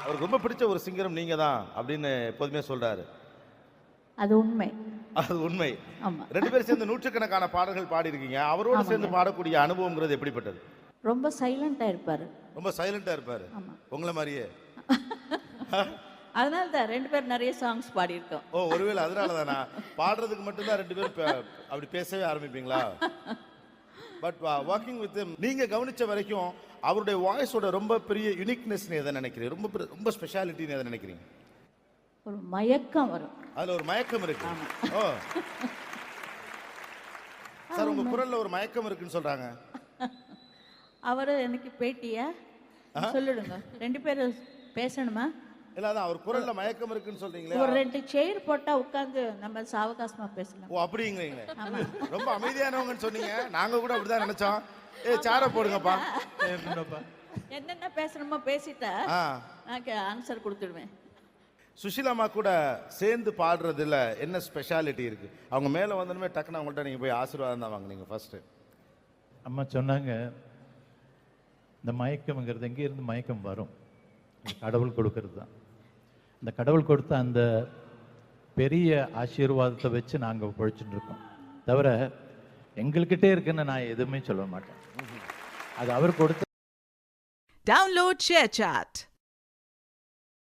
அவருக்கு ரொம்ப பிடிச்ச ஒரு சிங்கரும் நீங்க தான் அப்படின்னு எப்போதுமே சொல்றாரு. அது உண்மை. அது உண்மை. ஆமா. 2 பேரும் சேர்ந்து நூற்றுக்கணக்கான பாடல்கள் பாடியிருக்கீங்க. அவரோட சேர்ந்து பாடக்கூடிய அனுபவம்ங்கிறது எப்படிப்பட்டது? ரொம்ப சைலண்டா இருப்பாரு. ரொம்ப சைலண்டா இருப்பாரு. ஆமா. உங்கள மாதிரியே. அதனால தான் 2 பேர் நிறைய சாங்ஸ் பாடியிருக்கோம். ஓ, ஒருவேளை அதனால தானா? பாடுறதுக்கு மட்டும் தான் 2 பேரும் அப்படி பேசவே ஆரம்பிப்பீங்களா? பட் வாக்கிங் வித் ஹிம் நீங்க கவனிச்ச வரைக்கும் அவருடைய வாய்ஸோட ரொம்ப பெரிய யூனிக்னஸ்னு எதை நினைக்கிறீங்க? ரொம்ப ஸ்பெஷாலிட்டின்னு எதை நினைக்கிறீங்க? ஒரு மயக்கம் வரும். அதுல ஒரு மயக்கம் இருக்கு. ஓ சார், உங்க குரல்ல ஒரு மயக்கம் இருக்குன்னு சொல்றாங்க. அவரு எனக்கு பேட்டியா சொல்லிடுங்க. 2 பேரும் பேசணுமா? இல்ல, அதான் அவர் குரல்ல மயக்கம் இருக்குன்னு சொல்றீங்களே. ஒரு 2 சேர் போட்டா உட்கார்ந்து நம்ம சாவகாசமா பேசலாம். ஓ, அப்படிங்கிறீங்களே. ரொம்ப அமைதியானவங்கன்னு சொன்னீங்க. நாங்க கூட அப்படிதான் நினைச்சோம். சேர போடுங்கப்பா. என்னென்ன பேசணுமோ பேசிட்டா நான் ஆன்சர் கொடுத்துடுவேன். சுஷீலாமா கூட சேர்ந்து பாடுறதுல என்ன ஸ்பெஷாலிட்டி இருக்கு? அவங்க மேல வந்தனுமே டக்குன்னு அவங்கள்ட்ட நீங்க போய் ஆசீர்வாதம் தான் வாங்குனீங்க ஃபர்ஸ்ட். அம்மா சொன்னாங்க, இந்த மயக்கம்ங்கிறது எங்கே இருந்து மயக்கம் வரும்? கடவுள் கொடுக்கறது தான். இந்த கடவுள் கொடுத்த அந்த பெரிய ஆசீர்வாதத்தை வச்சு நாங்கள் பொழைச்சிட்டு இருக்கோம். தவிர எங்கள்கிட்டே இருக்குன்னு நான் எதுவுமே சொல்ல மாட்டேன். அது அவர் கொடுத்த. Download ShareChat.